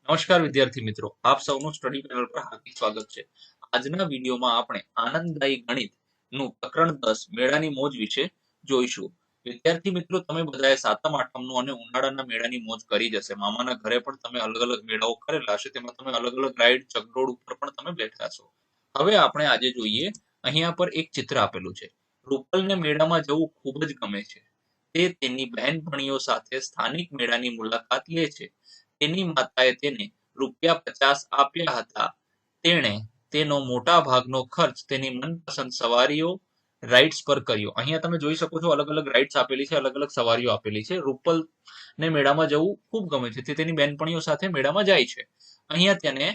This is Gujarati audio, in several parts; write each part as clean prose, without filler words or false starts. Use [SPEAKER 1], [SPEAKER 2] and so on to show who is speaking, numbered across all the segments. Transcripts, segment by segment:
[SPEAKER 1] નમસ્કાર વિદ્યાર્થી મિત્રો, આપ સૌનું સ્ટડી પેનલ પર હાર્દિક સ્વાગત છે. આજના વિડીયોમાં આપણે આનંદદાયી ગણિતનું પ્રકરણ 10 મેળાની મોજ વિશે જોઈશું. વિદ્યાર્થી મિત્રો, તમે બધાએ સાતમ આઠમનું અને ઉનાળાના મેળાની મોજ કરી જશે. મામાના ઘરે પણ તમે અલગ અલગ મેળાઓ કરેલા હશે, તેમાં તમે અલગ અલગ રાઈડ ચકડોળ ઉપર પણ તમે બેઠા છો. હવે આપણે આજે જોઈએ, અહીંયા પર એક ચિત્ર આપેલું છે. રૂપલને મેળામાં જવું ખૂબ જ ગમે છે. તે તેની બહેનપણીઓ સાથે સ્થાનિક મેળાની મુલાકાત લે છે. તેની માતાએ તેને ₹50 આપ્યા હતા. તેણે તેનો મોટા ભાગનો ખર્ચ તેની મનપસંદ સવારીઓ રાઇડ્સ પર કર્યો. અહીંયા તમે જોઈ શકો છો, અલગ અલગ રાઇડ્સ આપેલી છે, અલગ અલગ સવારીઓ આપેલી છે. રૂપલને મેળામાં જવું ખૂબ ગમે છે. તે તેની બહેનપણીઓ સાથે મેળામાં જાય છે. અહીંયા તેને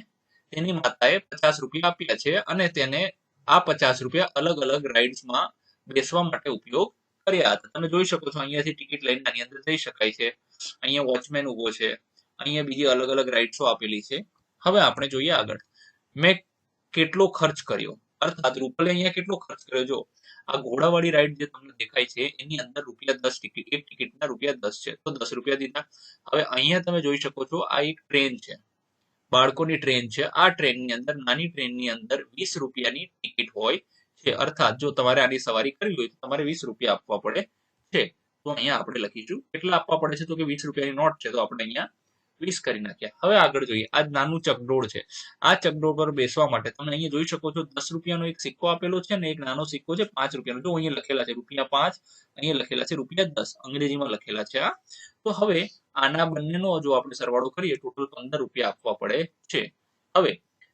[SPEAKER 1] તેની માતાએ ₹50 આપ્યા છે અને તેને આ ₹50 અલગ અલગ રાઇડ્સમાં બેસવા માટે ઉપયોગ કર્યા હતા. તમે જોઈ શકો છો, અહીંયાથી ટિકિટ લઈને આની અંદર જઈ શકાય છે. અહીંયા વોચમેન ઉભો છે. અહીંયા બીજી અલગ અલગ રાઇડ્સો આપેલી છે. હવે આપણે જોઈએ આગળ. મેં કેટલો ખર્ચ કર્યો, અર્થાત રૂપલે અહીંયા કેટલો ખર્ચ કર્યો. જો આ ઘોડાવાળી રાઈડ જે તમને દેખાય છે, એની અંદર ₹10 ટિકિટ, એક ટિકિટના ₹10 છે, તો ₹10 દીધા. હવે અહીંયા તમે જોઈ શકો છો, આ એક ટ્રેન છે, બાળકોની ટ્રેન છે. આ ટ્રેનની અંદર, નાની ટ્રેનની અંદર ₹20ની ટિકિટ હોય છે. અર્થાત જો તમારે આની સવારી કરવી હોય તો તમારે ₹20 આપવા પડે છે. તો અહીંયા આપણે લખીશું કેટલા આપવા પડે છે, તો કે ₹20ની નોટ છે, તો આપણે અહીંયા 20 કરી નાખ્યા. હવે આગળ જોઈએ. આ નાનું ચકડોળ છે. આ ચકડોળ પર બેસવા માટે તમે અહીંયા જોઈ શકો છો, ₹10નો એક સિક્કો આપેલો છે ને એક નાનો સિક્કો છે ₹5નો. જો અહીંયા લખેલા છે ₹5, અહીંયા લખેલા છે ₹10, અંગ્રેજીમાં લખેલા છે આ. તો હવે આના બંનેનો જો આપણે સરવાળો કરીએ, ટોટલ ₹15 આપવા પડે છે. હવે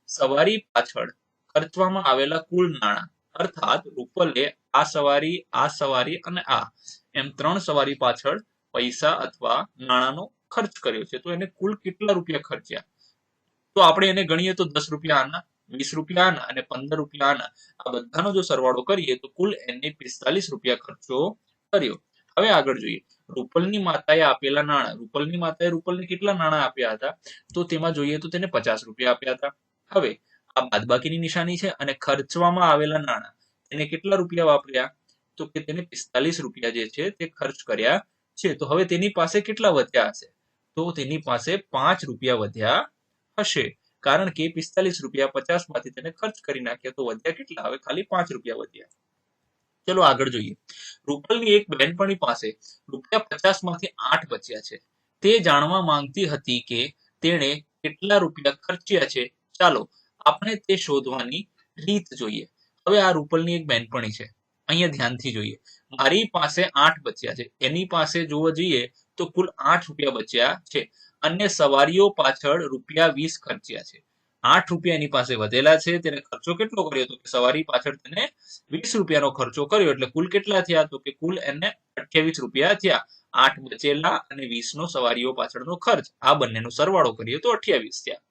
[SPEAKER 1] સવારી પાછળ ખર્ચવામાં આવેલા કુલ નાણાં, અર્થાત રૂપલે આ સવારી અને આ એમ 3 સવારી પાછળ પૈસા અથવા નાણાંનો ખર્ચ કર્યો છે. તો એને કુલ કેટલા રૂપિયા ખર્ચ્યા, તો આપણે એને ગણીએ તો ₹10 આના, ₹20 આના અને ₹15 આના, આ બધાનો જો સરવાળો કરીએ તો કુલ એને ₹45 ખર્ચો કર્યો. હવે આગળ જોઈએ. રૂપલની માતાએ આપેલા નાણાં. રૂપલની માતાએ રૂપલને કેટલા નાણાં આપ્યા હતા, તો તેમાં જોઈએ તો તેને ₹50 આપ્યા હતા. હવે આ બાદબાકીની નિશાની છે અને ખર્ચવામાં આવેલા નાણાં, તેને કેટલા રૂપિયા વાપર્યા, તો કે તેને ₹45 જે છે તે ખર્ચ કર્યા છે. તો હવે તેની પાસે કેટલા વધ્યા હશે, તો તેની પાસે ₹5 વધ્યા હશે, કારણ કે ₹45 50માંથી તેને ખર્ચ કરી નાખ્યા. તો વધ્યા કેટલા, હવે ખાલી ₹5 વધ્યા. ચલો આગળ જોઈએ. રૂપલની એક બહેનપણી પાસે ₹50માંથી 8 બચ્યા છે. તે જાણવા માંગતી હતી કે તેણે કેટલા રૂપિયા ખર્ચ્યા છે. ચાલો આપણે તે શોધવાની રીત જોઈએ. હવે આ રૂપલની એક બહેનપણી છે. અહીંયા ધ્યાનથી જોઈએ. મારી પાસે 8 બચ્યા છે, એની પાસે જોવા જઈએ તો કુલ ₹8 બચ્યા છે. અને સવારીઓ પાછળ ₹20 ખર્ચ્યા છે. ₹8 એની પાસે વધેલા છે. તેને ખર્ચો કેટલો કર્યો, તો કે સવારી પાછળ તેને ₹20નો ખર્ચો કર્યો. એટલે કુલ કેટલા થયા, તો કે કુલ એને ₹28 થયા. 8 બચેલા અને 20નો સવારીઓ પાછળનો ખર્ચ, આ બંનેનો સરવાળો કરીએ તો 28 થયા.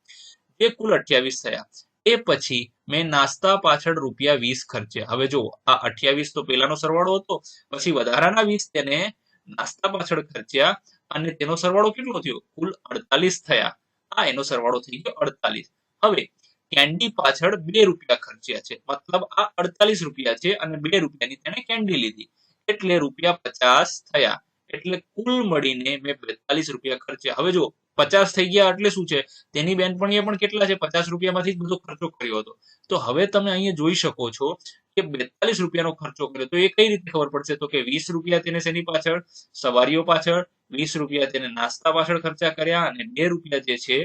[SPEAKER 1] એ કુલ 28 થયા. એ પછી મેં નાસ્તા પાછળ ₹20 ખર્ચ્યા. હવે જો આ 28 તો પેલાનો સરવાળો હતો, પછી વધારાના 20 તેને નાસ્તા પાછળ ખર્ચ્યા અને તેનો સરવાળો કેટલો થયો, કુલ 48 થયા. આ એનો સરવાળો થઈ ગયો 48. હવે કેન્ડી પાછળ ₹2 ખર્ચ્યા છે, મતલબ આ ₹48 છે અને ₹2ની તેને કેન્ડી લીધી, એટલે ₹50 થયા. એટલે કુલ મળીને મેં ₹42 ખર્ચ્યા. હવે જો 50 થઈ ગયા એટલે શું છે, તેની બહેનપણીએ પણ કેટલા છે, ₹50માંથી જ બધો ખર્ચો કર્યો હતો. તો હવે તમે અહીંયા જોઈ શકો છો કે ₹42નો ખર્ચો કર્યો. તો એ કઈ રીતે ખબર પડશે, તો કે ₹20 તેને શેની પાછળ, સવારીઓ પાછળ, ₹20 તેને નાસ્તા પાછળ ખર્ચા કર્યા અને ₹2 જે છે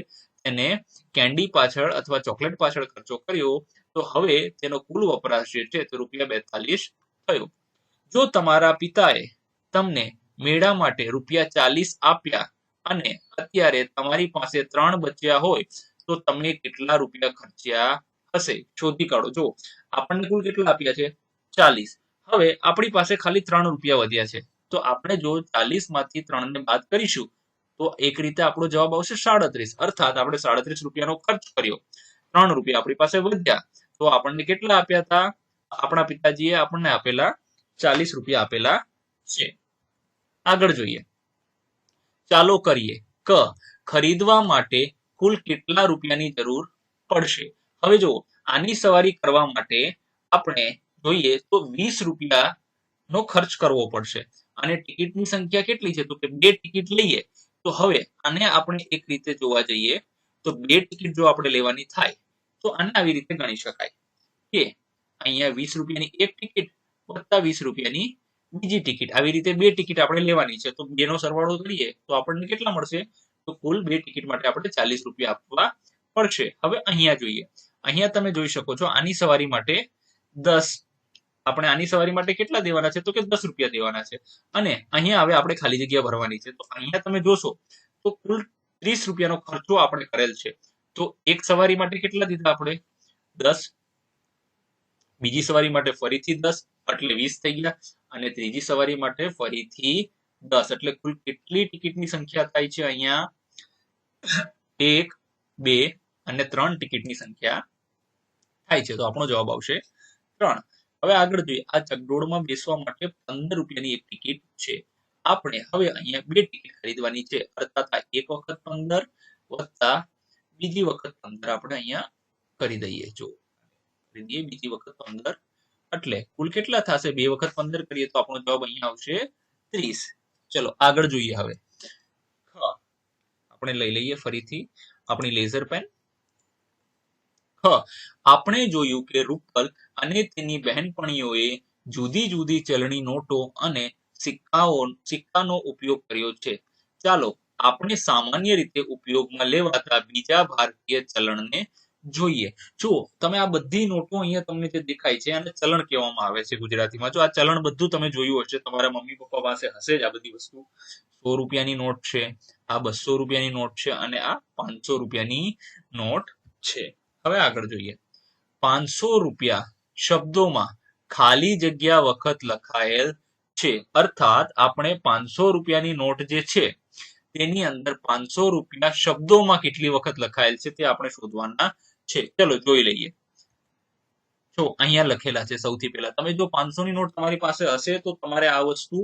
[SPEAKER 1] તેને કેન્ડી પાછળ અથવા ચોકલેટ પાછળ ખર્ચો કર્યો. તો હવે તેનો કુલ વપરાશ જે છે તે ₹42 થયો. જો તમારા પિતાએ તમને મેળા માટે ₹40 આપ્યા અને અત્યારે તમારી પાસે 3 બચ્યા હોય, તો તમે કેટલા રૂપિયા ખર્ચ્યા હશે, શોધી કાઢો. જો આપણને કુલ કેટલા આપ્યા છે, 40. હવે આપણી પાસે ખાલી ₹3 વધ્યા છે. તો આપણે જો 40માંથી 3ને બાદ કરીશું તો એક રીતે આપણો જવાબ આવશે 37. અર્થાત આપણે ₹37નો ખર્ચ કર્યો, ₹3 આપણી પાસે વધ્યા. તો આપણને કેટલા આપ્યા હતા, આપણા પિતાજીએ આપણને આપેલા ₹40 આપેલા છે. આગળ જોઈએ. ચાલો કરીએ ક. ખરીદવા માટે કુલ કેટલા રૂપિયાની જરૂર પડશે. હવે જો આની સવારી કરવા માટે આપણે જોઈએ તો ₹20નો ખર્ચ કરવો પડશે અને ટિકિટની સંખ્યા કેટલી છે, તો કે 2 ટિકિટ લઈએ. તો હવે આને આપણે એક રીતે જોવા જઈએ તો 2 ટિકિટ જો આપણે લેવાની થાય તો આને આવી રીતે ગણી શકાય કે અહીંયા 20 રૂપિયાની એક ટિકિટ વત્તા 20 રૂપિયાની બીજી ટિકિટ, આવી રીતે 2 ટિકિટ આપણે લેવાની છે. તો 2 નો સરવાળો કરીએ તો આપણને કેટલા મળશે? તો કુલ 2 ટિકિટ માટે આપણે 40 રૂપિયા આપવા પડશે. હવે અહીંયા જોઈએ, અહીંયા તમે જોઈ શકો છો આની સવારી માટે 10, આપણે આની સવારી માટે કેટલા દેવાના છે? તો કે 10 રૂપિયા દેવાના છે. અને અહીંયા હવે આપણે ખાલી જગ્યા ભરવાની છે. તો અહીંયા તમે જોશો તો કુલ 30 રૂપિયાનો ખર્ચો આપણે કરેલ છે. તો એક સવારી માટે કેટલા દીધા આપણે? 10, બીજી સવારી માટે ફરીથી 10 એટલે 20 થઈ ગયા, અને ત્રીજી સવારી માટે ફરીથી 10 એટલે કુલ કેટલી ટિકિટની સંખ્યા થાય છે? અહીંયા 1, 2 અને 3 ટિકિટની સંખ્યા થાય છે. તો આપણો જવાબ આવશે 3. હવે આગળ જોઈએ, આ ચકડોળમાં બેસવા માટે 15 રૂપિયાની એક ટિકિટ છે. આપણે હવે અહીંયા 2 ટિકિટ ખરીદવાની છે, અર્થાત આ એક વખત 15 વત્તા બીજી વખત 15 આપણે અહીંયા કરી દઈએ. જો કરીએ બીજી વખત 15 એટલે કુલ કેટલા થશે? 2 વખત 15 કરીએ તો આપણો જવાબ અહીંયા આવશે 30. ચલો આગળ જોઈએ. હવે આપણે લઈ લઈએ ફરીથી આપણી લેઝર પેન. આપણે જોયું કે રૂપલ અને તેની બહેનપણીઓએ જુદી જુદી ચલણી નોટો અને સિક્કાનો ઉપયોગ કર્યો છે. ચાલો આપણે સામાન્ય રીતે ઉપયોગમાં લેવાતા બીજા ભારતીય ચલણને જોઈએ. જો તમે આ બધી નોટો અહીંયા તમને જે દેખાય છે આને ચલણ કહેવામાં આવે છે ગુજરાતીમાં. જો આ ચલણ બધું તમે જોયું હશે, તમારા મમ્મી પપ્પા પાસે હશે જ આ બધી વસ્તુ. 100 રૂપિયાની નોટ છે, આ 200 રૂપિયાની નોટ છે, અને આ 500 રૂપિયાની નોટ છે. હવે આગળ જોઈએ, 500 રૂપિયા શબ્દોમાં ખાલી જગ્યા વખત લખાયેલ છે. અર્થાત આપણે 500 રૂપિયાની નોટ જે છે તેની અંદર 500 રૂપિયા શબ્દોમાં કેટલી વખત લખાયેલ છે તે આપણે શોધવાના છે. ચલો જોઈ લઈએ. જો અહીંયા લખેલા છે, સૌથી પહેલા તમે જો 500 ની નોટ તમારી પાસે હશે તો તમારે આ વસ્તુ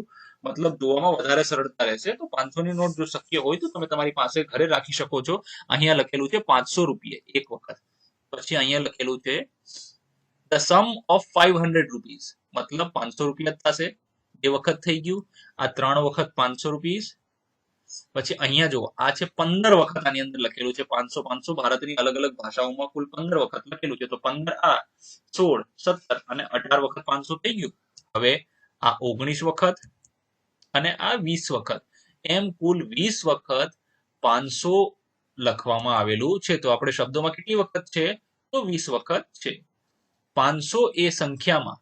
[SPEAKER 1] મતલબ જોવામાં વધારે સરળતા રહેશે. તો 500 ની નોટ જો શક્ય હોય તો તમે તમારી પાસે ઘરે રાખી શકો છો. અહીંયા લખેલું છે 500 રૂપિયા એક વખત. પછી અહીંયા લખેલું છે ધ સમ ઓફ 500 રૂપીસ, મતલબ 500 રૂપિયા થશે. બે વખત થઈ ગયું. આ 3 વખત 500 રૂપીસ. પછી અહીંયા જો આ છે 15 વખત આની અંદર લખેલું છે 500 500. ભારતની અલગ અલગ ભાષાઓમાં કુલ 15 વખત લખેલું છે. તો 15 આ 16 17 અને 18 વખત 500 થઈ ગયું. હવે આ 19 વખત અને આ 20 વખત, એમ કુલ 20 વખત 500 લખવામાં આવેલું છે. તો આપણે શબ્દોમાં કેટલી વખત છે? તો 20 વખત છે. 500 એ સંખ્યામાં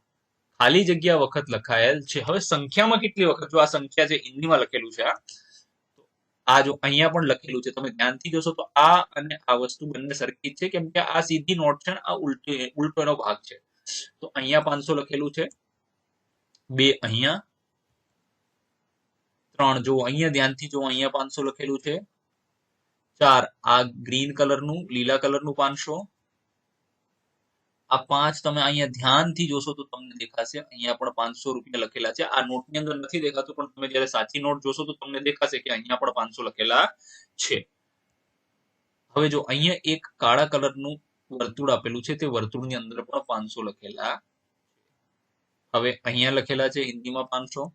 [SPEAKER 1] ખાલી જગ્યા વખત લખાયેલ છે. હવે સંખ્યામાં કેટલી વખત? જો આ સંખ્યા છે હિન્દીમાં લખેલું છે, આ જો અહીંયા પણ લખેલું છે, તમે ધ્યાનથી જોશો તો આ અને આ વસ્તુ બંને સરખી છે, કેમ કે આ સીધી નોટ છે, આ ઉલટો એનો ભાગ છે. તો અહીંયા 500 લખેલું છે, 2 અહીંયા, 3 જો અહીંયા ધ્યાનથી જો અહીંયા 500 લખેલું છે, 4 આ ગ્રીન કલરનું લીલા કલરનું 500, આ 5 તમે અહીંયા ધ્યાનથી જોશો તો તમને દેખાશે અહીંયા પણ 500 રૂપિયા લખેલા છે. આ નોટની અંદર નથી દેખાતું, પણ તમે જ્યારે સાચી નોટ જોશો તો તમને દેખાશે કે અહીંયા પણ 500 લખેલા છે. હવે જો અહીંયા એક કાળા કલરનું વર્તુળ આપેલું છે, તે વર્તુળની અંદર પણ 500 લખેલા. હવે અહીંયા લખેલા છે હિન્દીમાં 500,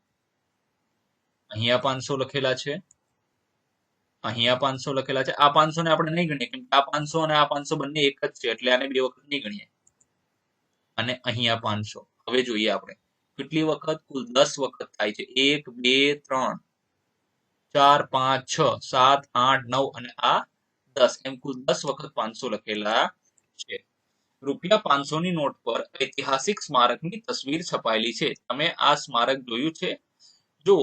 [SPEAKER 1] અહીંયા 500 લખેલા છે, અહીંયા 500 લખેલા છે. આ 500 ને આપણે નહીં ગણીએ, કેમ કે આ 500 અને આ 500 બંને એક જ છે, એટલે આને બે વખત નહીં ગણીએ. અને અહીંયા 500. હવે જોઈએ આપણે કેટલી વખત? કુલ 10 વખત થાય છે. 1 2 3 4 5 6 7 8 9 અને આ 10, એમ કુલ 10 વખત 500 લખેલા છે. રૂપિયા 500 ની નોટ પર ઐતિહાસિક સ્મારકની તસવીર છપાયેલી છે. તમે આ સ્મારક જોયું છે? જો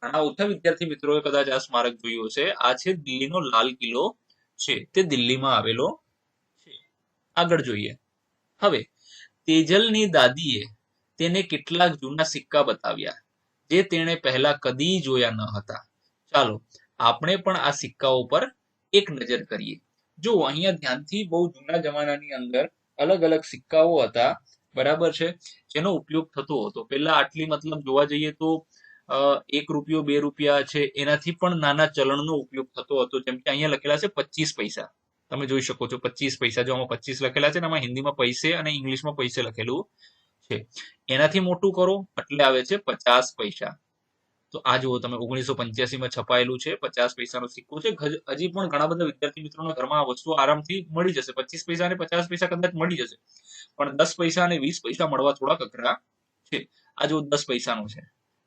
[SPEAKER 1] ઘણા ઓછા વિદ્યાર્થી મિત્રોએ કદાચ આ સ્મારક જોયું હશે. આ છે દિલ્હીનો લાલ કિલ્લો છે, તે દિલ્હીમાં આવેલો છે. આગળ જોઈએ. હવે તેજલની દાદીએ તેને કેટલાક જૂના સિક્કા બતાવ્યા જે તેણે પહેલા કદી જોયા ન હતા. ચાલો આપણે પણ આ સિક્કાઓ પર એક નજર કરીએ. જો અહીંયા ધ્યાનથી બહુ જૂના જમાનાની અંદર અલગ અલગ સિક્કાઓ હતા, બરાબર છે, જેનો ઉપયોગ થતો હતો. પહેલા આટલી મતલબ જોવા જઈએ તો 1 રૂપિયો 2 રૂપિયા છે, એનાથી પણ નાના ચલણનો ઉપયોગ થતો હતો. જેમ કે અહીંયા લખેલા છે 25 પૈસા. તમે જોઈ શકો છો 25 પૈસા. જો આમાં 25 લખેલા છે ને આમાં હિન્દીમાં પૈસે અને ઇંગ્લિશમાં પૈસે લખેલું છે. એનાથી મોટું કરો એટલે આવે છે 50 પૈસા. તો આ જુઓ તમે 1985 માં છપાયેલું છે, 50 પૈસાનો સિક્કો છે. હજી પણ ઘણા બધા વિદ્યાર્થી મિત્રોના ઘરમાં આ વસ્તુ આરામથી મળી જશે. 25 પૈસા અને 50 પૈસા કદાચ મળી જશે, પણ 10 પૈસા અને 20 પૈસા મળવા થોડાક અઘરા છે. આ જો 10 પૈસાનો છે,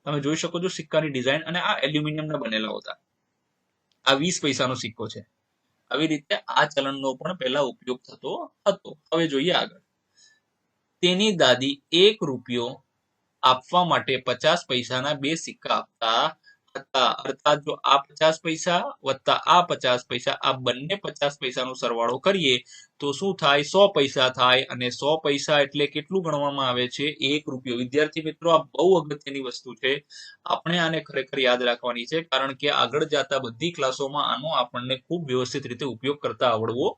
[SPEAKER 1] તમે જોઈ શકો છો સિક્કાની ડિઝાઇન, અને આ એલ્યુમિનિયમના બનેલા હતા. આ 20 પૈસાનો સિક્કો છે. આવી રીતે આ ચલણનો પણ પહેલા ઉપયોગ થતો હતો. હવે જોઈએ આગળ. તેની દાદી 1 રૂપિયો આપવા માટે 50 પૈસાના 2 સિક્કા આપતા હતા. અર્થાત જો આ 50 પૈસા વત્તા આ 50 પૈસા, આ બંને 50 પૈસાનો સરવાળો કરીએ તો શું થાય? 100 પૈસા થાય. અને 100 પૈસા એટલે કેટલું ગણવામાં આવે છે? 1 રૂપિયો. વિદ્યાર્થી મિત્રો, આ બહુ અગત્યની વસ્તુ છે. આપણે આને ખરેખર યાદ રાખવાની છે, કારણ કે આગળ જતા બધી ક્લાસોમાં આનો આપણને ખૂબ વ્યવસ્થિત રીતે ઉપયોગ કરતા આવડવો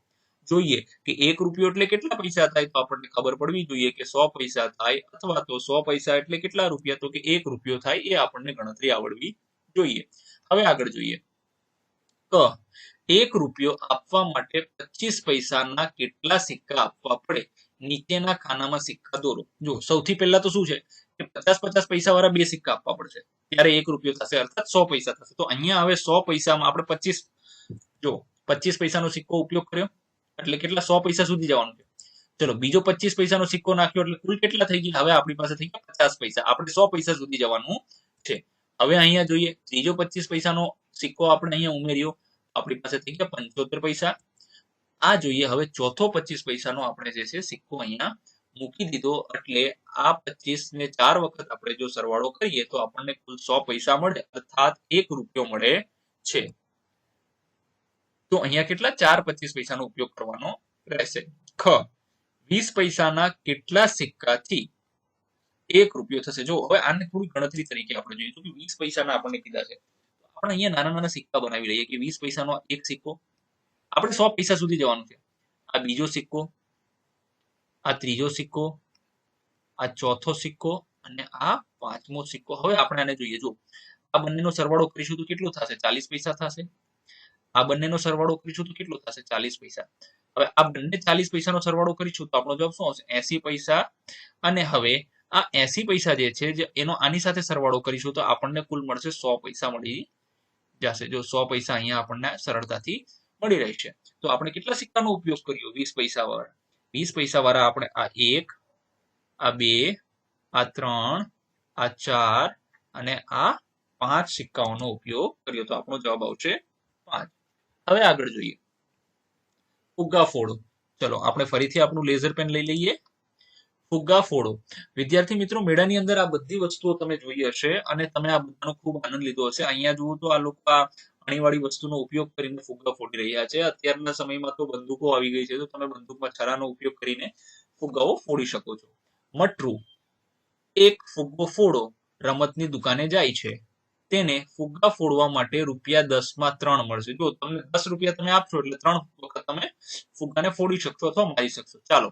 [SPEAKER 1] જોઈએ. કે 1 રૂપિયો એટલે કેટલા પૈસા થાય? તો આપણને ખબર પડવી જોઈએ કે 100 પૈસા થાય, અથવા તો 100 પૈસા એટલે કેટલા રૂપિયા? તો કે 1 રૂપિયો થાય. એ આપણને ગણતરી આવડવી જોઈએ. હવે આગળ જોઈએ. તો 1 રૂપિયો આપવા માટે 25 પૈસાના કેટલા સિક્કા આપવા પડે? નીચેના ખાનામાં સિક્કા દોરો. જો સૌથી પહેલા તો શું છે કે 50 પૈસા વાળા 2 સિક્કા આપવા પડશે, ત્યારે 1 રૂપિયો થશે, અર્થાત 100 પૈસા થશે. તો અહીંયા હવે 100 પૈસામાં આપણે 25 પૈસાનો સિક્કો ઉપયોગ કર્યો એટલે કેટલા? 100 પૈસા સુધી જવાનું છે. ચલો, બીજો 25 પૈસાનો સિક્કો નાખ્યો એટલે કુલ કેટલા થઈ ગયા? હવે આપણી પાસે થઈ ગયા 50 પૈસા. આપણે 100 પૈસા સુધી જવાનું છે. હવે અહીંયા જોઈએ, ત્રીજો 25 પૈસાનો સિક્કો આપણે અહીંયા ઉમેર્યો, આપણી પાસે થઈ ગયા 75 પૈસા. આ જોઈએ હવે ચોથો 25 પૈસાનો આપણે જે છે સિક્કો અહીંયા મૂકી દીધો, એટલે આ 25 ને 4 વખત આપણે જો સરવાળો કરીએ તો આપણને કુલ 100 પૈસા મળે, અર્થાત 1 રૂપિયો મળે છે. તો અહીંયા કેટલા? 4 25 પૈસાનો ઉપયોગ કરવાનો રહેશે. ખ 20 પૈસાના કેટલા સિક્કાથી 1 રૂપિયો થશે? જો હવે આને થોડી ગણતરી તરીકે આપણે જોઈએ તો કે 20 પૈસાના આપણને કીધા છે, આપણે અહીંયા નાના નાના સિક્કા બનાવી લઈએ કે 20 પૈસાનો એક સિક્કો, આપણે 100 પૈસા સુધી જવાનું છે. આ બીજો સિક્કો, આ ત્રીજો સિક્કો, આ ચોથો સિક્કો અને આ પાંચમો સિક્કો. હવે આપણે આને જોઈએ. જો આ બંનેનો સરવાળો કરીશું તો કેટલું થશે? 40 પૈસા થશે. આ બંનેનો સરવાળો કરીશું તો કેટલું થશે? 40 પૈસા. હવે આ બંને 40 પૈસાનો સરવાળો કરીશું તો આપણો જવાબ શું આવશે? 80 પૈસા. અને હવે આ 80 પૈસા જે છે, જે એનો આની સાથે સરવાળો કરીશું તો આપણને કુલ મળશે 100 પૈસા મળી જશે. જો 100 પૈસા અહીંયા આપણને સરળતાથી મળી રહેશે. તો આપણે કેટલા સિક્કાનો ઉપયોગ કર્યો? 20 પૈસા વાળા. 20 પૈસા વાળા આપણે આ 1, આ 2, આ 3, આ 4 અને આ 5 સિક્કાઓનો ઉપયોગ કર્યો. તો આપણો જવાબ આવશે 5. હવે આગળ જોઈએ. ફુગ્ગા ફોડો. ચલો આપણે ફરીથી આપણું લેઝર પેન લઈ લઈએ. ફુગ્ગા ફોડો. વિદ્યાર્થી મિત્રો, મેળાની અંદર આ બધી વસ્તુઓ તમે જોઈ હશે અને તમે આ બધાનો ખૂબ આનંદ લીધો હશે. અહીંયા જુઓ તો આ લોકો આ પાણીવાળી વસ્તુનો ઉપયોગ કરીને ફુગ્ગા ફોડી રહ્યા છે. અત્યારના સમયમાં તો બંદૂકો આવી ગઈ છે, તો તમે બંદૂકમાં છરાનો ઉપયોગ કરીને ફુગ્ગાઓ ફોડી શકો છો. મટરું. એક ફુગ્ગો ફોડો રમતની દુકાને જાય છે. તેને ફુગ્ગા ફોડવા માટે ₹10 માં 3 મળશે. જો તમને 10 રૂપિયા તમે આપશો એટલે 3 વખત તમે ફુગ્ગાને ફોડી શકશો અથવા મારી શકશો. ચાલો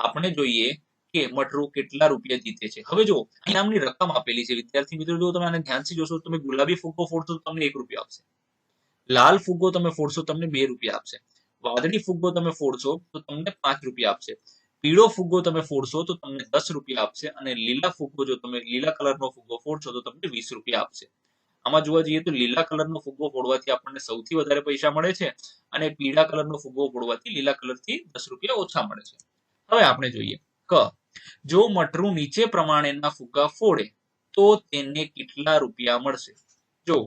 [SPEAKER 1] આપણે જોઈએ કે મટરું કેટલા રૂપિયા જીતે છે. હવે જો ઇનામની રકમ આપેલી છે. વિદ્યાર્થી મિત્રો, જો તમે આને ધ્યાનથી જોશો, તમે ગુલાબી ફુગ્ગો ફોડશો તો તમને 1 રૂપિયો આપશે. લાલ ફુગ્ગો તમે ફોડશો તમને 2 રૂપિયા આપશે. વાદળી ફુગ્ગો તમે ફોડશો તો તમને 5 રૂપિયા આપશે. પીળો ફુગ્ગો તમે ફોડશો તો તમને 10 રૂપિયા આપશે. અને લીલા ફુગ્ગો, જો તમે લીલા કલરનો ફુગ્ગો ફોડશો તો તમને 20 રૂપિયા આપશે. આમાં જોવા જઈએ તો લીલા કલરનો ફુગ્ગો ફોડવાથી આપણને સૌથી વધારે પૈસા મળે છે, અને પીળા કલરનો ફુગ્ગો ફોડવાથી લીલા કલરથી 10 રૂપિયા ઓછા મળે છે. હવે આપણે જોઈએ ક. જો મટરું નીચે પ્રમાણેના ફુગ્ગા ફોડે તો તેને કેટલા રૂપિયા મળશે? જો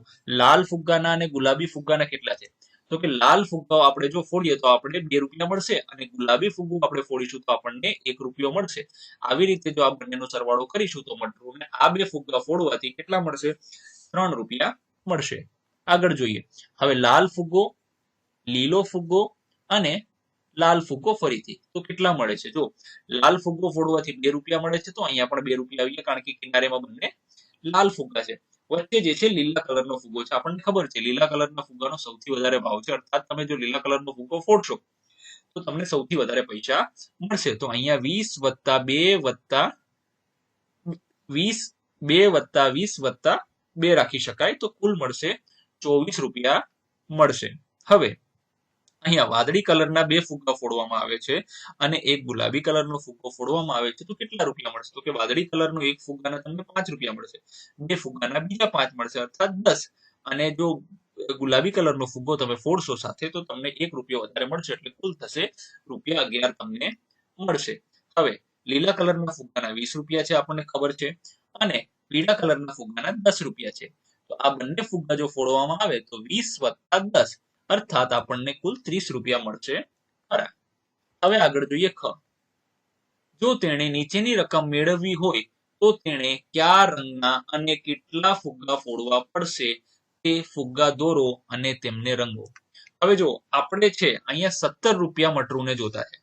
[SPEAKER 1] લાલ ફુગ્ગાના અને ગુલાબી ફુગ્ગાના કેટલા છે? તો કે લાલ ફુગ્ગો આપણે જો ફોડીએ તો આપણે 2 રૂપિયા મળશે, અને ગુલાબી ફુગ્ગો આપણે ફોડીશું તો આપણને 1 રૂપિયો મળશે. આવી રીતે જો આ બંનેનો સરવાળો કરીશું તો મટરુને આ 2 ફુગ્ગા ફોડવાથી કેટલા મળશે? 3 રૂપિયા મળશે. આગળ જોઈએ. હવે લાલ ફુગ્ગો, લીલો ફુગ્ગો અને લાલ ફુગ્ગો ફરીથી તો કેટલા મળે છે? જો લાલ ફુગ્ગો ફોડવાથી 2 રૂપિયા મળે છે, તો અહીંયા પણ 2 રૂપિયા આવી ગયા, કારણ કે કિનારેમાં બંને લાલ ફુગ્ગા છે. વચ્ચે જે છે લીલા કલરનો ફુગ્ગો છે. આપણને ખબર છે લીલા કલરના ફુગ્ગાનો સૌથી વધારે ભાવ છે, અર્થાત તમે જો લીલા કલરનો ફુગ્ગો ફોડશો તો તમને સૌથી વધારે પૈસા મળશે. તો અહીંયા 20 + 2 રાખી શકાય, તો કુલ મળશે 24 રૂપિયા મળશે. હવે અહીંયા વાદળી કલરના 2 ફુગ્ગા ફોડવામાં આવે છે અને એક ગુલાબી કલરનો ફુગ્ગો ફોડવામાં આવે છે તો કેટલા રૂપિયા મળશે? તો કે વાદળી કલરનો એક ફુગ્ગાના તમને 5 રૂપિયા મળશે, 2 ફુગ્ગાના બીજા 5 મળશે અર્થાત 10, અને જો ગુલાબી કલરનો ફુગ્ગો તમે ફોડશો સાથે તો તમને 1 રૂપિયો વધારે મળશે એટલે કુલ થશે ₹11 તમને મળશે. હવે લીલા કલરના ફુગ્ગાના 20 રૂપિયા છે આપણને ખબર છે, અને પીળા કલરના ફુગ્ગાના 10 રૂપિયા છે. તો આ બંને ફુગ્ગા જો ફોડવામાં આવે તો 20 + 10 અર્થાત આપણને કુલ 30 રૂપિયા મળશે ખરા. હવે આગળ જોઈએ ખ. જો તેણે નીચેની રકમ મેળવવી હોય તો તેણે કયા રંગના અને કેટલા ફુગ્ગા ફોડવા પડશે તે ફુગ્ગા દોરો અને તેમને રંગો. હવે જો આપણે છે અહીંયા 17 રૂપિયા મટરૂને જોતા છે,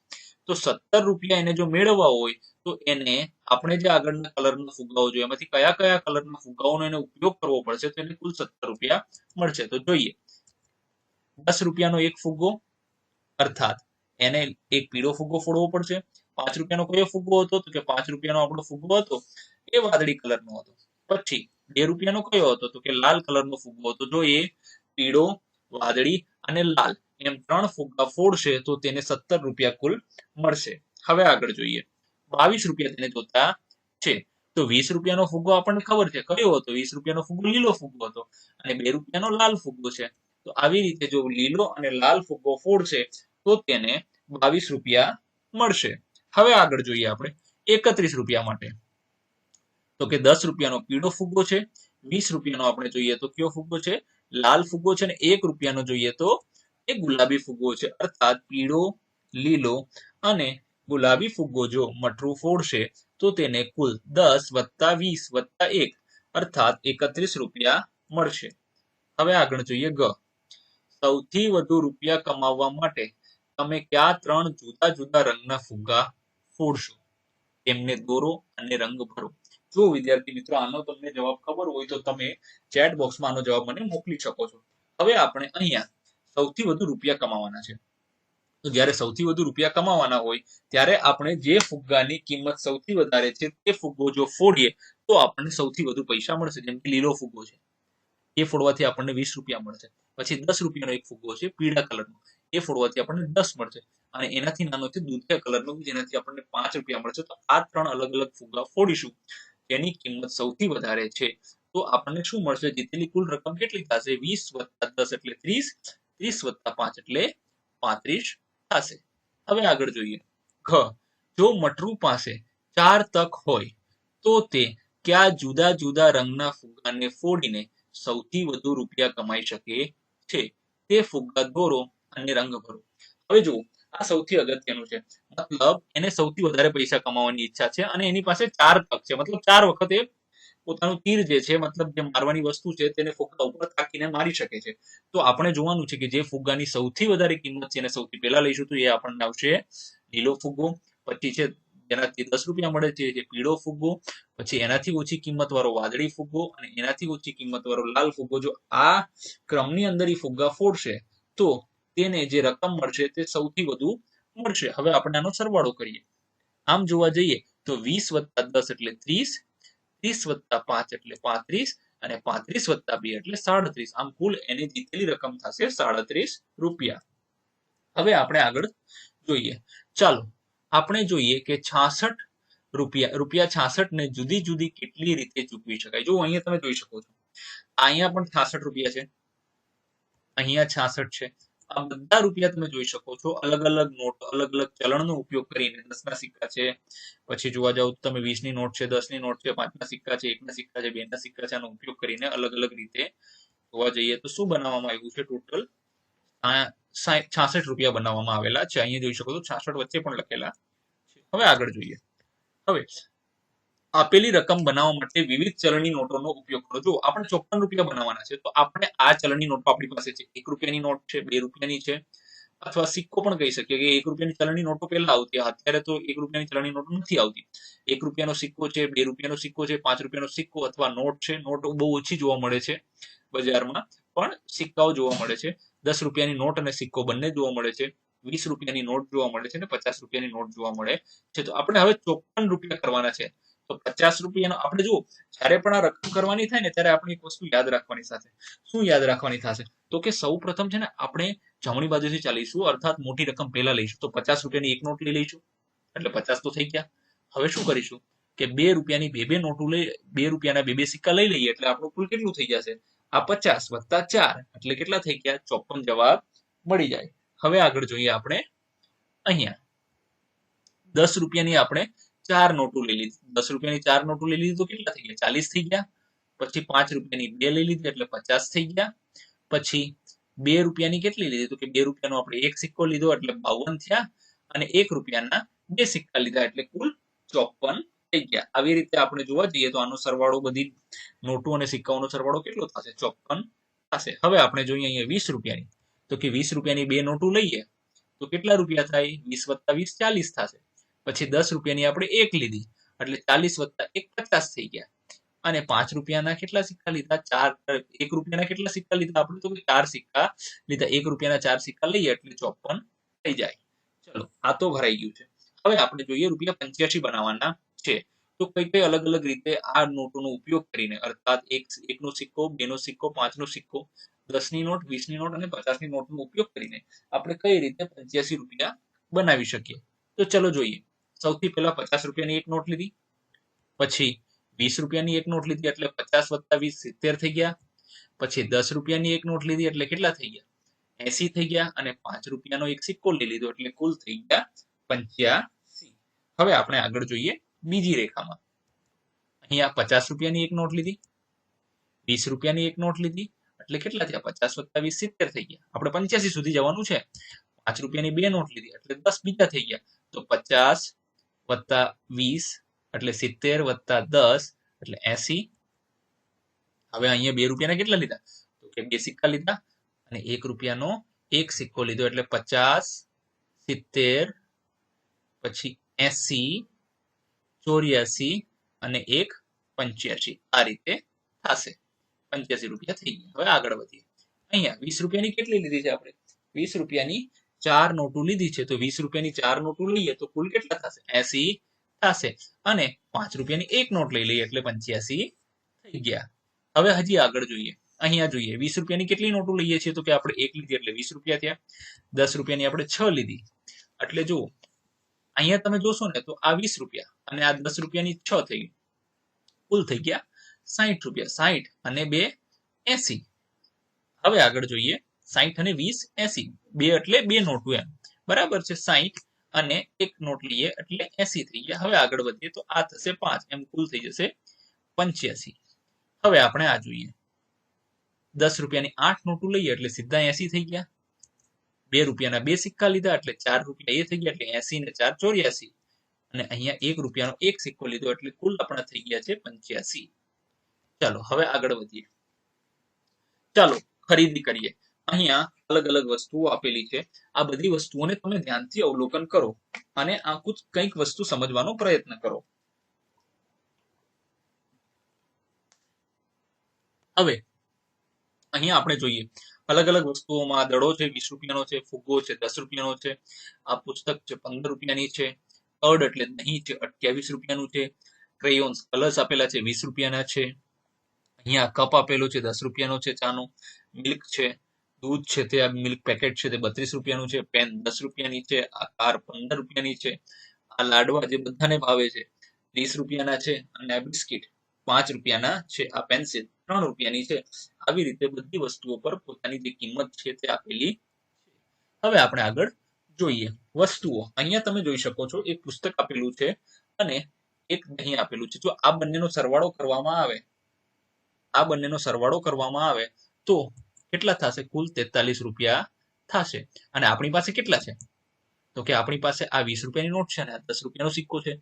[SPEAKER 1] તો 17 રૂપિયા એને જો મેળવવા હોય તો એને આપણે જે આગળના કલરના ફુગ્ગાઓ જોઈએ એમાંથી કયા કયા કલરના ફુગ્ગાઓનો એને ઉપયોગ કરવો પડશે તો એને કુલ 17 રૂપિયા મળશે. તો જોઈએ 10 રૂપિયાનો એક ફુગ્ગો અર્થાત એને એક પીળો ફુગ્ગો ફોડવો પડશે. 5 રૂપિયાનો કયો ફુગ્ગો હતો? તો કે 5 રૂપિયાનો આપણો ફુગ્ગો હતો એ વાદળી કલરનો હતો. પછી 2 રૂપિયાનો કયો હતો? તો કે લાલ કલરનો ફુગ્ગો હતો. જો એ પીળો, વાદળી અને લાલ એમ 3 ફુગ્ગા ફોડશે તો તેને 17 રૂપિયા કુલ મળશે. હવે આગળ જોઈએ 22 રૂપિયા તેને જોતા છે, તો 20 રૂપિયાનો ફુગ્ગો આપણને ખબર છે કયો હતો? 20 રૂપિયાનો ફુગ્ગો લીલો ફુગ્ગો હતો અને 2 રૂપિયાનો લાલ ફુગ્ગો છે. તો આવી રીતે જો લીલો અને લાલ ફુગ્ગો ફોડશે તો તેને 22 રૂપિયા મળશે. હવે આગળ જોઈએ આપણે 31 રૂપિયા માટે, તો કે 10 રૂપિયાનો પીળો ફુગ્ગો છે, 20 રૂપિયાનો આપણે જોઈએ તો કયો ફુગ્ગો છે? લાલ ફુગ્ગો છે, અને 1 રૂપિયાનો જોઈએ તો એ ગુલાબી ફુગ્ગો છે. અર્થાત પીળો, લીલો અને ગુલાબી ફુગ્ગો જો મટરું ફોડશે તો તેને કુલ 10 + 20 + 1 અર્થાત 31 રૂપિયા મળશે. હવે આગળ જોઈએ ગ. સૌથી વધુ રૂપિયા કમાવવા માટે તમે કયા 3 જુદા જુદા રંગના ફુગ્ગા ફોડશો? તેમને દોરો અને રંગ ભરો. જો વિદ્યાર્થી મિત્રો આનો તમને જવાબ ખબર હોય તો તમે ચેટ બોક્સમાં આનો જવાબ મને મોકલી શકો છો. હવે આપણે અહીંયા સૌથી વધુ રૂપિયા કમાવાના છે, તો જ્યારે સૌથી વધુ રૂપિયા કમાવાના હોય ત્યારે આપણે જે ફુગ્ગાની કિંમત સૌથી વધારે છે તે ફુગ્ગો જો ફોડીએ તો આપણને સૌથી વધુ પૈસા મળશે. જેમ કે લીલો ફુગ્ગો છે એ ફોડવાથી આપણને 20 રૂપિયા મળશે. પછી 10 રૂપિયાનો એક ફુગ્ગો છે પીળા કલરનો, એ ફોડવાથી આપણને 10 મળશે, અને એનાથી નાનો છે દૂધિયા કલરનો જેનાથી આપણને 5 રૂપિયા મળશે. તો આ 3 અલગ અલગ ફુગ્ગા ફોડીશું જેની કિંમત સૌથી વધારે છે તો આપણને શું મળશે? જીતેલી કુલ રકમ કેટલી થશે? 20 + 10 એટલે 30, 30 + 5 એટલે 35 થશે. હવે આગળ જોઈએ ખ. જો મટરુ પાસે 4 તક હોય તો તે કયા જુદા જુદા રંગના ફુગ્ગાને ફોડીને સૌથી વધુ રૂપિયા કમાઈ શકે છે? તે ફુગ્ગા દોરો અને રંગ ભરો. હવે જુઓ આ સૌથી અગત્યનું છે, મતલબ એને સૌથી વધારે પૈસા કમાવાની ઈચ્છા છે અને એની પાસે 4 તક છે, મતલબ 4 વખત એ પોતાનું તીર જે છે મતલબ જે મારવાની વસ્તુ છે તેને ફુગ્ગા ઉપર તાકીને મારી શકે છે. તો આપણે જોવાનું છે કે જે ફુગ્ગાની સૌથી વધારે કિંમત છે એને સૌથી પહેલા લઈશું તો એ આપણને આવશે લીલો ફુગ્ગો. પછી છે જેનાથી 10 રૂપિયા મળે છે જે પીળો ફુગ્ગો, પછી એનાથી ઓછી કિંમત વાળો વાદળી ફુગ્ગો અને એનાથી ઓછી કિંમત વાળો લાલ ફુગ્ગો. જો આ ક્રમની અંદર એ ફુગ્ગા ફોડશે તો તેને જે રકમ મળશે તે સૌથી વધુ મળશે. હવે આપણે આનો સરવાળો કરીએ. આમ જોવા જઈએ તો 20 + 10 એટલે 30, 30 + 5 એટલે 35 અને 35 + 2 એટલે 37. આમ કુલ એની જીતેલી રકમ થશે 37 રૂપિયા. હવે આપણે આગળ જોઈએ. ચાલો આપણે જોઈએ કે 66 રૂપિયા 66 ને જુદી જુદી કેટલી રીતે ચૂકવી શકાય. જો અહીંયા તમે જોઈ શકો છો અહીંયા પણ 66 રૂપિયા છે, અહીંયા 66 છે. આ બધા રૂપિયા તમે જોઈ શકો છો અલગ અલગ નોટ, અલગ અલગ ચલણનો ઉપયોગ કરીને 10 ના સિક્કા છે, પછી જોવા જાવ તો તમે 20 ની નોટ છે, 10 ની નોટ છે, 5 ના સિક્કા છે, 1 ના સિક્કા છે, 2 ના સિક્કા છે, આનો ઉપયોગ કરીને અલગ અલગ રીતે જોવા જઈએ તો શું બનાવવામાં આવ્યું છે? ટોટલ 66 રૂપિયા બનાવવામાં આવેલા છે. અહીંયા જોઈ શકો છો 66 વચ્ચે પણ લખેલા છે. હવે આગળ જોઈએ. હવે આપેલી રકમ બનાવવા માટે વિવિધ ચલણી નોટોનો ઉપયોગ કરો. જો આપણે 54 રૂપિયા બનાવવાના છે તો આપણે આ ચલણી નોટો આપણી પાસે છે. 1 રૂપિયાની નોટ છે, 2 રૂપિયાની છે, અથવા સિક્કો પણ કહી શકીએ કે 1 રૂપિયાની ચલણી નોટો પહેલા આવતી, અત્યારે તો 1 રૂપિયાની ચલણી નોટો નથી આવતી. 1 રૂપિયાનો સિક્કો છે, 2 રૂપિયાનો સિક્કો છે, 5 રૂપિયાનો સિક્કો અથવા નોટ છે. નોટ બહુ ઓછી જોવા મળે છે બજારમાં, પણ સિક્કાઓ જોવા મળે છે. 10 રૂપિયાની નોટ અને સિક્કો બંને જોવા મળે છે. 20 રૂપિયાની નોટ જોવા મળે છે અને 50 રૂપિયાની નોટ જોવા મળે છે. તો આપણે હવે 54 રૂપિયા કરવાના છે. તો 50 રૂપિયાનો આપણે જુઓ જ્યારે પણ આ રકમ કરવાની થાય ને ત્યારે આપણે એક વસ્તુ યાદ રાખવાની સાથે શું યાદ રાખવાની થશે તો કે સૌ પ્રથમ છે ને આપણે જમણી બાજુથી ચાલીશું અર્થાત મોટી રકમ પહેલા લઈશું. તો 50 રૂપિયાની એક નોટ લઈ લઈશું એટલે 50 તો થઈ ગયા. હવે શું કરીશું કે 2 રૂપિયાની બે નોટો લઈ 2 રૂપિયાના બે સિક્કા લઈ લઈએ એટલે આપણું કુલ કેટલું થઈ જશે? આ 50 વત્તા 4 એટલે કેટલા થઈ ગયા? 54 જવાબ મળી જાય. હવે આગળ જોઈએ આપણે અહીંયા 10 રૂપિયાની આપણે 4 નોટો લઈ લીધી. 10 રૂપિયાની 4 નોટો લઈ લીધી તો કેટલા થઈ ગયા? 40 થઈ ગયા. પછી 5 રૂપિયાની 2 લઈ લીધી એટલે 50 થઈ ગયા. પછી 2 રૂપિયાની કેટલી લીધી? તો કે 2 રૂપિયાનો આપણે એક સિક્કો લીધો એટલે 52 થયા અને 1 રૂપિયાના બે સિક્કા લીધા એટલે કુલ 54 થઈ ગયા. આવી રીતે આપણે જોવા જઈએ તો આનો સરવાળો બધી નોટો અને સિક્કાઓનો સરવાળો કેટલો થશે? 54 થશે. હવે આપણે જોઈએ અહીંયા 20 રૂપિયાની તો કે 20 રૂપિયાની બે નોટો લઈએ તો કેટલા રૂપિયા થાય? 20 વત્તા 20 40 થશે. પછી 10 રૂપિયાની આપણે એક લીધી એટલે 40 વત્તા 1 50 થઈ ગયા. અને 5 રૂપિયાના કેટલા સિક્કા લીધા? 1 રૂપિયાના કેટલા સિક્કા લીધા આપણે? તો 4 સિક્કા લીધા. 1 રૂપિયાના 4 સિક્કા લઈએ એટલે 54 થઈ જાય. ચલો આ તો ભરાઈ ગયું છે. હવે આપણે જોઈએ રૂપિયા 85 બનાવવાના છે. તો કઈ કઈ અલગ અલગ રીતે આ નોટોનો ઉપયોગ કરીને અર્થાત એકનો સિક્કો, બેનો સિક્કો, 5નો સિક્કો, 10ની નોટ, 20ની નોટ અને 50ની નોટનો ઉપયોગ કરીને આપણે કઈ રીતે 85 રૂપિયા બનાવી શકીએ. તો ચલો જોઈએ. સૌથી પહેલા 50 રૂપિયાની એક નોટ લીધી, પછી 20 રૂપિયાની એક નોટ લીધી એટલે 50 વત્તા 20 70 થઈ ગયા. પછી 10 રૂપિયાની એક નોટ લીધી એટલે કેટલા થઈ ગયા? 80 થઈ ગયા. અને 5 રૂપિયાનો એક સિક્કો લઈ લીધો એટલે કુલ થઈ ગયા 85. હવે આપણે આગળ જોઈએ બીજી રેખામાં. અહીંયા 50 રૂપિયાની એક નોટ લીધી, 20 રૂપિયાની એક નોટ લીધી એટલે કેટલા થયા? 50 વત્તા 20 70 થઈ ગયા. આપણે 85 સુધી જવાનું છે. 5 રૂપિયાની બે નોટ લીધી એટલે 10 બીજા થઈ ગયા. તો 50 વત્તા 20 એટલે 70 વત્તા 10 એટલે 80. હવે અહીંયા 2 રૂપિયાના કેટલા લીધા? તો કે બે સિક્કા લીધા અને 1 રૂપિયાનો એક સિક્કો લીધો એટલે 50 70 પછી 80 84 અને 1 85. આ રીતે થશે. 85 રૂપિયા થઈ ગયા. હવે આગળ વધીએ. અહીંયા 20 રૂપિયાની કેટલી લીધી છે આપણે? 20 રૂપિયાની 4 નોટો લીધી છે. તો 20 રૂપિયાની 4 નોટો લઈએ તો કુલ કેટલા થશે? 80 થશે. અને 5 રૂપિયાની એક નોટ લઈ લઈએ એટલે 85 થઈ ગયા. હવે હજી આગળ જોઈએ. અહીંયા જોઈએ 20 રૂપિયાની કેટલી નોટો લઈએ છીએ? તો કે આપણે એક લીધી એટલે 20 રૂપિયા થયા. 10 રૂપિયાની આપણે 6 લીધી એટલે જુઓ અહીંયા તમે જોશો ને તો આ 20 રૂપિયા અને આ 10 રૂપિયાની 6 થઈ ગઈ. કુલ થઈ ગયા 60 રૂપિયા. 60 અને 2 80. હવે આગળ જોઈએ 60 અને 20 80. બે એટલે બે નોટો એમ બરાબર છે. 60 અને એક નોટ લઈએ એટલે 80 થઈ ગયા. હવે આગળ વધીએ તો આ થશે 5 એમ કુલ થઈ જશે 85. હવે આપણે આ જોઈએ 10 રૂપિયાની 8 નોટો લઈએ એટલે સીધા 80 થઈ ગયા. 2 રૂપિયાના બે સિક્કા લીધા એટલે 4 રૂપિયા એ થઈ ગયા એટલે 80 ને 4 84. અને અહીંયા 1 રૂપિયાનો એક સિક્કો લીધો એટલે કુલ આપણા થઈ ગયા છે 85. ચાલો હવે આગળ વધીએ. ચાલો ખરીદી કરીએ. અહીંયા અલગ અલગ વસ્તુઓ આપેલી છે. આ બધી વસ્તુઓને તમે ધ્યાનથી અવલોકન કરો અને આ કંઈક વસ્તુ સમજવાનો પ્રયત્ન કરો. હવે અહીંયા આપણે જોઈએ અલગ અલગ વસ્તુઓમાં દડો છે 20 રૂપિયાનો છે, ફુગ્ગો છે 10 રૂપિયાનો છે, આ પુસ્તક છે 15 રૂપિયાની છે, કર્ડ એટલે દહીં છે 28 રૂપિયાનું છે, ક્રેયોન્સ કલર્સ આપેલા છે 20 રૂપિયાના છે, અહીંયા કપ આપેલો છે 10 રૂપિયાનો છે ચાનો, મિલ્ક છે દૂધ છે તે આ મિલ્ક પેકેટ છે તે 32 રૂપિયાનું છે, પેન 10 રૂપિયાની છે, આ કાર 15 રૂપિયાની છે, આ લાડવા જે બધાને ભાવે છે 30 રૂપિયાના છે, અને આ બિસ્કિટ 5 રૂપિયાના છે, આ પેન્સિલ 3 રૂપિયાની છે. આવી રીતે બધી વસ્તુઓ પર પોતાની જે કિંમત છે તે આપેલી છે. હવે આપણે આગળ જોઈએ વસ્તુઓ. અહીંયા તમે જોઈ શકો છો એક પુસ્તક આપેલું છે અને એક દહીં આપેલું છે. જો આ બંનેનો સરવાળો કરવામાં આવે તો કેટલા થશે? કુલ 43 રૂપિયા થશે. અને આપણી પાસે કેટલા છે? તો કે આપણી પાસે આ 20 રૂપિયાની નોટ છે અને આ 10 રૂપિયાનો સિક્કો છે.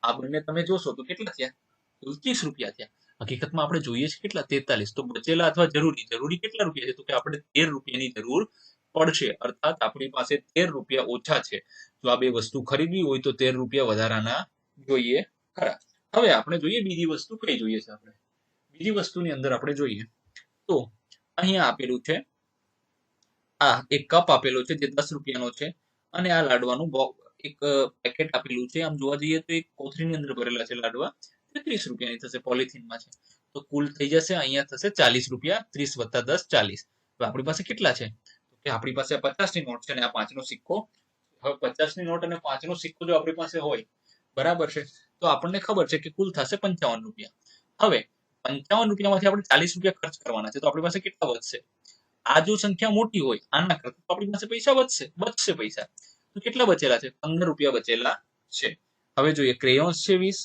[SPEAKER 1] આ બંને તમે જોશો તો કેટલા થયા? કુલ 30 રૂપિયા થયા. હકીકતમાં આપણે જોઈએ છે કેટલા? 43. તો બચેલા અથવા જરૂરી કેટલા રૂપિયા છે? તો કે આપણે 13 રૂપિયાની જરૂર પડશે. અર્થાત આપણી પાસે 13 રૂપિયા ઓછા છે. જો આ બે વસ્તુ ખરીદવી હોય તો 13 રૂપિયા વધારાના જોઈએ ખરા. હવે આપણે જોઈએ બીજી વસ્તુ કઈ જોઈએ છે આપણે. બીજી વસ્તુની અંદર આપણે જોઈએ તો અહીંયા આપેલું છે આ એક કપ આપેલો છે જે 10 રૂપિયાનો છે અને આ લાડવાનું એક પેકેટ આપેલું છે. આમ જોવા જઈએ તો એક કોથળીની અંદર ભરેલા છે લાડવા. 30 રૂપિયાની થશે, પોલિથીનમાં છે. તો કુલ થઈ જશે અહીંયા થશે 40 રૂપિયા. 30 વત્તા 10 40. તો આપણી પાસે કેટલા છે? તો કે આપણી પાસે 50 ની નોટ છે અને આ 5 નો સિક્કો. હવે 50 ની નોટ અને 5 નો સિક્કો જો આપણી પાસે હોય, બરાબર છે, તો આપણને ખબર છે કે કુલ થશે 55 રૂપિયા. હવે 55 રૂપિયામાંથી આપણે 40 રૂપિયા ખર્ચ કરવાના છે, તો આપણી પાસે કેટલા વધશે? આ જો સંખ્યા મોટી હોય આના કરતા, તો આપણી પાસે પૈસા બચશે પૈસા. તો કેટલા બચેલા છે? 15 રૂપિયા બચેલા છે. હવે જોઈએ, ક્રેયોન્સ છે 20,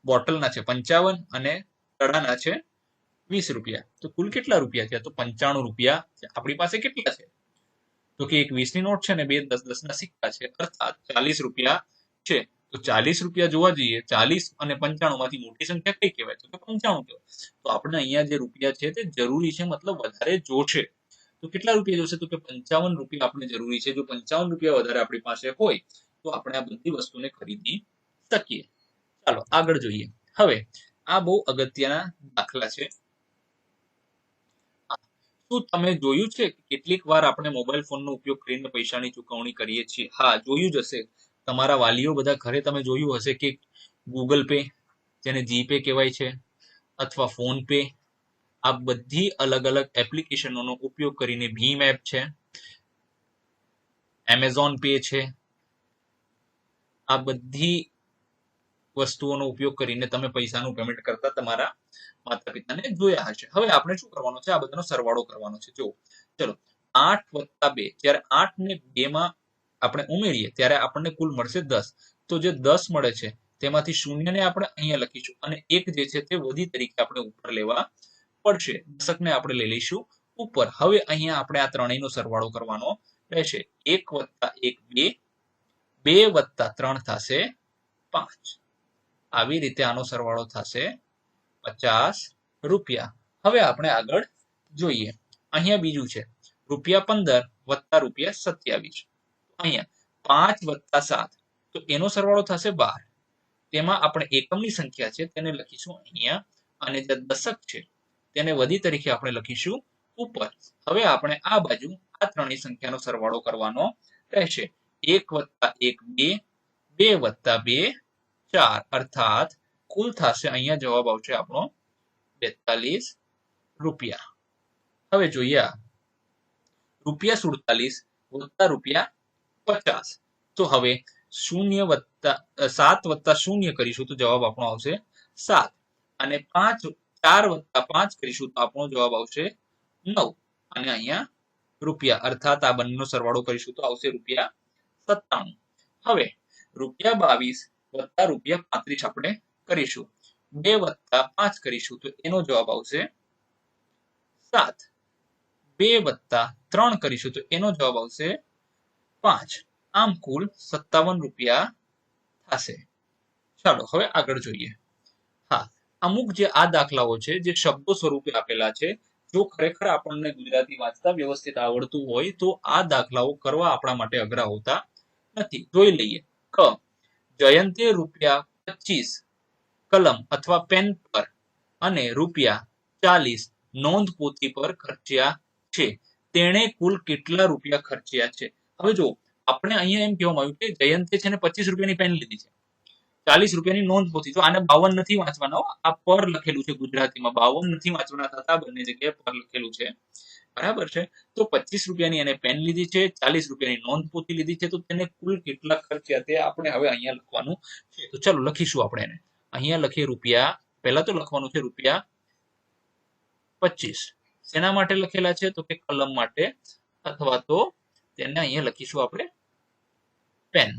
[SPEAKER 1] બોટલના છે 55 અને કડાના છે 20 રૂપિયા. તો કુલ કેટલા રૂપિયા થયા? તો 95 રૂપિયા આપણી પાસે કેટલા છે? તો કે એક 20 ની નોટ છે ને બે 10 ના સિક્કા છે, અર્થાત 40 રૂપિયા છે. તો 40 રૂપિયા જોવા જઈએ, 40 અને 95 માંથી મોટી સંખ્યા કઈ કહેવાય? તો કે 95 કહેવાય. તો આપણે અહીંયા જે રૂપિયા છે તે જરૂરી છે, મતલબ વધારે જોશે. તો કેટલા રૂપિયા જોશે? તો કે 55 રૂપિયા આપણે જરૂરી છે. જો 55 રૂપિયા વધારે આપણી પાસે હોય તો આપણે આ બધી વસ્તુને ખરીદી શકીએ. ચાલો આગળ જોઈએ. હવે આ બહુ અગત્યના દાખલા છે. શું તમે જોયું છે કેટલીક વાર આપણે મોબાઈલ ફોનનો ઉપયોગ કરીને પૈસાની ચૂકવણી કરીએ છીએ? હા, જોયું જ હશે. તમારા વાલીઓ બધા ઘરે તમે જોયું હશે કે ગૂગલ પે, જેને જીપે કહેવાય છે, અથવા ફોન પે, આ બધી અલગ અલગ એપ્લિકેશનોનો ઉપયોગ કરીને, ભીમ એપ છે, એમેઝોન પે છે, આ બધી વસ્તુઓનો ઉપયોગ કરીને તમે પૈસાનું પેમેન્ટ કરતા તમારા માતા પિતાને જોયા હશે. હવે આપણે શું કરવાનું છે? આ બધાનો સરવાળો કરવાનો છે. જો ચલો 8 + 2, જ્યારે 8 ને 2 માં આપણે ઉમેરીએ ત્યારે આપણને કુલ મળશે 10. તો જે 10 મળે છે તેમાંથી શૂન્યને આપણે અહીંયા લખીશું અને એક જે છે તે વધી તરીકે આપણે ઉપર લેવા પડશે. દશકને આપણે લઈ લઈશું ઉપર. હવે અહીંયા આપણે આ ત્રણેયનો સરવાળો કરવાનો રહેશે. 1 + 1 2, 2 + 3 થશે 5. આવી રીતે આનો સરવાળો થશે 50 રૂપિયા. હવે આપણે આગળ જોઈએ. અહીંયા બીજું છે ₹15 + ₹27. અહીંયા 5 + 7, તો એનો સરવાળો થશે 12. તેમાં આપણે એકમની સંખ્યા છે તેને લખીશું અહીંયા, અને જે દશક છે તેને વધી તરીકે આપણે લખીશું ઉપર. હવે આપણે આ બાજુ આ ત્રણેય સંખ્યાનો સરવાળો કરવાનો રહેશે. 1 + 1 2, 2 + 2 4, અર્થાત કુલ થશે, અહીંયા જવાબ આવશે આપણો 42 રૂપિયા. હવે જોઈએ ₹47 + ₹50. તો હવે 7 + 0 કરીશું તો જવાબ આપણો આવશે 7, અને 4 + 5 કરીશું તો આપણો જવાબ આવશે 9, અને અહીંયા રૂપિયા, અર્થાત આ બંનેનો સરવાળો કરીશું તો આવશે ₹97. હવે ₹22 + ₹35 આપણે કરીશું. 2 + 5 કરીશું તો એનો જવાબ આવશે 7. 2 + 3 કરીશું તો એનો જવાબ આવશે 5. આમ કુલ 57 રૂપિયા થશે. ચાલો હવે આગળ જોઈએ. હા, અમુક જે આ દાખલાઓ છે જે શબ્દો સ્વરૂપે આપેલા છે, જો ખરેખર આપણને ગુજરાતી વાંચતા વ્યવસ્થિત આવડતું હોય તો આ દાખલાઓ કરવા આપણા માટે અઘરા હોતા નથી. જોઈ લઈએ. ક, જયંતે ₹25 કલમ અથવા પેન પર અને ₹40 નોંધપોથી પર ખર્ચ્યા છે. તેણે કુલ કેટલા રૂપિયા ખર્ચ્યા છે? હવે જો આપણે અહીંયા એમ કહેવામાં આવ્યું કે જયંતે છે ને 25 રૂપિયાની પેન લીધી છે, 40 રૂપિયાની નોંધપોથી. તો આને 52 નથી વાંચવાના, આ પર લખેલું છે ગુજરાતીમાં, 52 નથી વાંચવાના થતા, બંને જગ્યાએ પર લખેલું છે, બરાબર છે. તો 25 રૂપિયાની એને પેન લીધી છે, 40 રૂપિયાની નોંધપોથી લીધી છે, તો તેને કુલ કેટલા ખર્ચ્યા તે આપણે હવે અહીંયા લખવાનું છે. તો ચાલો લખીશું આપણે એને. અહીંયા લખીએ રૂપિયા, પહેલા તો લખવાનું છે ₹25. શેના માટે લખેલા છે? તો કે કલમ માટે, અથવા તો તેને અહીંયા લખીશું આપણે પેન,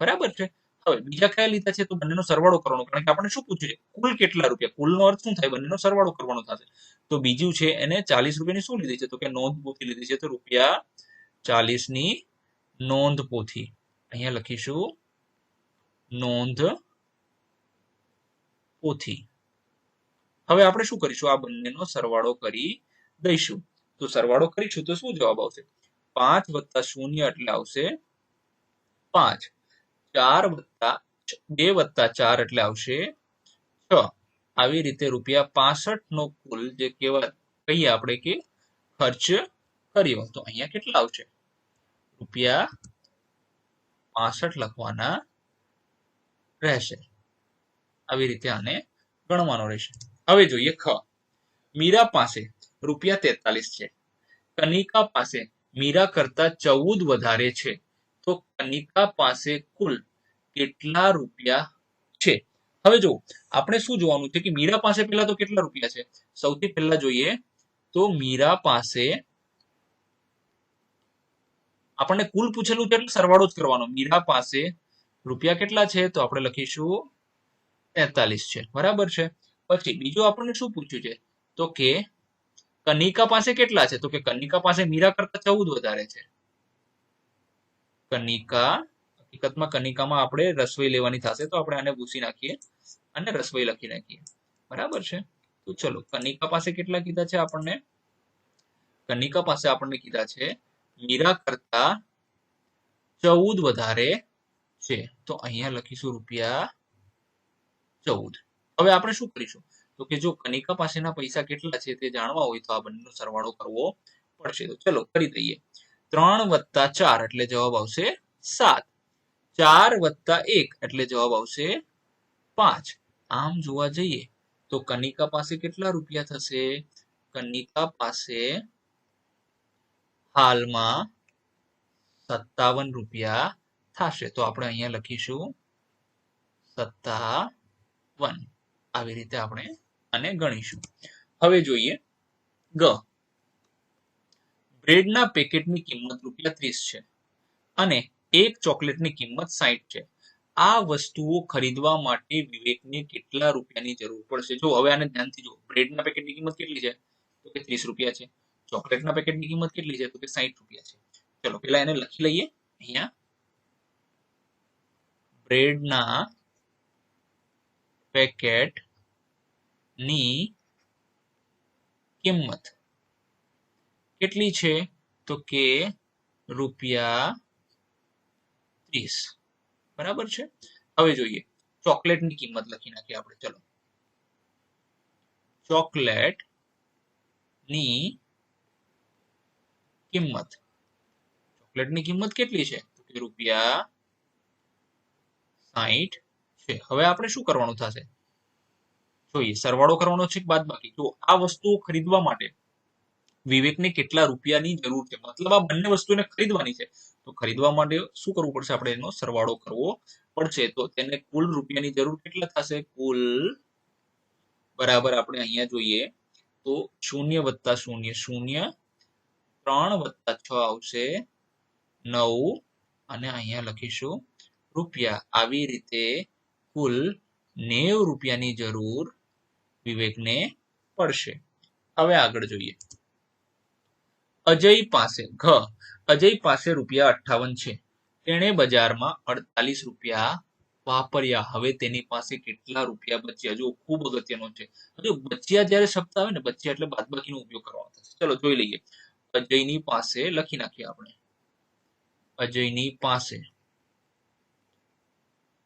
[SPEAKER 1] બરાબર છે. હવે બીજા કયા લીધા છે? તો બંનેનો સરવાળો કરવાનો, કારણ કે આપણે શું પૂછ્યું છે? કુલ કેટલા રૂપિયા. કુલનો અર્થ શું થાય? બંનેનો સરવાળો કરવાનો થશે. તો બીજું છે એને 40 રૂપિયાની શું લીધી છે? તો કે નોંધપોથી લીધી છે. તો ₹40 ની નોંધપોથી, અહીંયા લખીશું નોંધપોથી. હવે આપણે શું કરીશું? આ બંનેનો સરવાળો કરી દઈશું. તો સરવાળો કરીશું તો શું જવાબ આવશે? 5 + 0 એટલે આવશે 5. 2 + 4 એટલે આવશે 6. આવી રીતે ₹65 નો કુલ જે કહીએ આપણે કે ખર્ચ કર્યો. તો અહીંયા કેટલા આવશે? ₹65 લખવાના રહેશે. આવી રીતે આને ગણવાનો રહેશે. હવે જોઈએ ખ. મીરા પાસે ₹43 છે, કનિકા પાસે મીરા કરતા 14 વધારે છે તો કનિકા પાસે કુલ કેટલા રૂપિયા છે? હવે જો આપણે શું જોવાનું છે કે મીરા પાસે પહેલા તો કેટલા રૂપિયા છે? સૌથી પહેલા જોઈએ તો મીરા પાસે આપણને કુલ પૂછેલું છે એટલે સરવાળો જ કરવાનો. મીરા પાસે રૂપિયા કેટલા છે? તો આપણે લખીશું 43 છે. બરાબર છે. પછી બીજું આપણને શું પૂછ્યું છે? તો કે કનિકા પાસે કેટલા છે? તો કે કનિકા પાસે મીરા કરતા 14 વધારે છે. કનિકા, હકીકતમાં કનિકામાં આપણે રસોઈ લેવાની થશે તો આપણે આને ભૂસી નાખીએ અને રસોઈ લખી નાખીએ. બરાબર છે. તો ચલો કનિકા પાસે કેટલા કીધા છે આપણને? કનિકા પાસે આપણને કીધા છે મીરા કરતા 14 વધારે છે. તો અહીંયા લખીશું ₹14. હવે આપણે શું કરીશું? તો કે જો કનિકા પાસેના પૈસા કેટલા છે તે જાણવા હોય તો આ બંનેનો સરવાળો કરવો પડશે. તો ચલો કરી દઈએ. 3 + 4 એટલે જવાબ આવશે 7. 4 + 1 એટલે જવાબ આવશે 5. આમ જોવા જઈએ તો કનિકા પાસે કેટલા રૂપિયા થશે? કનિકા પાસે હાલમાં 57 રૂપિયા થશે. તો આપણે અહીંયા લખીશું 57. આવી રીતે આપણે આને ગણીશું. હવે જોઈએ ગ. બ્રેડના પેકેટની કિંમત ₹30 છે અને એક ચોકલેટની કિંમત 60 છે. આ વસ્તુઓ ખરીદવા માટે વિવેકને કેટલા રૂપિયાની જરૂર પડશે? જો હવે આને ધ્યાનથી જુઓ. બ્રેડના પેકેટની કિંમત કેટલી છે? તો કે ₹30 છે. ચોકલેટના પેકેટની કિંમત કેટલી છે? તો કે ₹60 છે. ચલો પેલા એને લખી લઈએ. અહીંયા બ્રેડના પેકેટની કિંમત કેટલી છે? તો કે ₹30. બરાબર છે. હવે જોઈએ ચોકલેટની કિંમત લખી નાખીએ આપણે. ચલો ચોકલેટની કિંમત કેટલી છે? તો કે ₹60 છે. હવે આપણે શું કરવાનું થશે? જોઈએ સરવાળો કરવાનો છે કે બાદબાકી. તો આ વસ્તુઓ ખરીદવા માટે વિવેકને કેટલા રૂપિયાની જરૂર છે? મતલબ આ બંને વસ્તુને ખરીદવાની છે. તો ખરીદવા માટે શું કરવું પડશે? આપણે એનો સરવાળો કરવો પડશે. તો તેને કુલ રૂપિયાની જરૂર કેટલા થશે? કુલ બરાબર આપણે અહીંયા જોઈએ તો 0 + 0 0, 3 + 6 આવશે 9 અને અહીંયા લખીશું રૂપિયા. આવી રીતે કુલ 90 રૂપિયાની જરૂર વિવેકને પડશે. હવે આગળ જોઈએ. અજય પાસે અજય પાસે ₹58 છે. તેણે બજારમાં 48 રૂપિયા વાપર્યા. હવે તેની પાસે કેટલા રૂપિયા બચ્યા? જો ખૂબ અગત્યનો છે. જો બચ્યા જ્યારે શબ્દ આવે ને, બચ્યા એટલે બાદબાકીનો ઉપયોગ કરવાનો થશે. ચલો જોઈ લઈએ. અજયની પાસે લખી નાખીએ આપણે. અજયની પાસે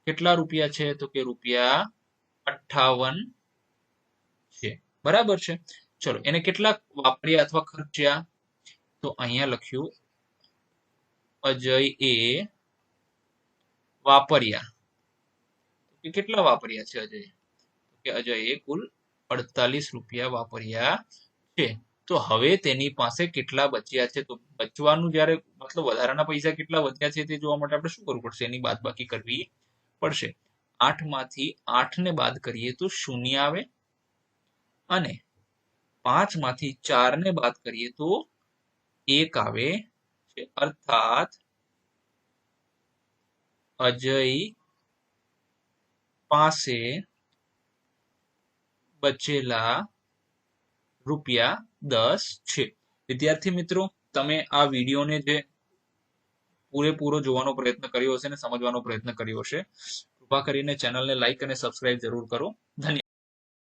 [SPEAKER 1] કેટલા રૂપિયા છે? તો કે ₹58 છે. બરાબર છે. ચલો એને કેટલા વાપર્યા અથવા ખર્ચ્યા? તો અહીંયા લખ્યું અજય એ વાપર્યા. કેટલા વાપર્યા છે અજય? કે અજયે કુલ 48 રૂપિયા વાપર્યા છે. તો હવે તેની પાસે કેટલા બચ્યા છે? તો બચવાનું જ્યારે મતલબ વધારાના પૈસા કેટલા વધ્યા છે તે જોવા માટે આપણે શું કરવું પડશે? એની બાદબાકી કરવી પડશે. 8 માંથી 8 ને બાદ કરીએ તો 0 આવે અને 5 માંથી 4 ને બાદ કરીએ તો 1 આવે છે. અર્થાત અજય પાસે બચેલા ₹10 છે. વિદ્યાર્થી મિત્રો, તમે આ વિડીયોને જે પૂરેપૂરો જોવાનો પ્રયત્ન કર્યો હશે ને સમજવાનો પ્રયત્ન કર્યો હશે. કૃપા કરીને ચેનલને લાઈક અને સબસ્ક્રાઇબ જરૂર કરો. ધન્યવાદ.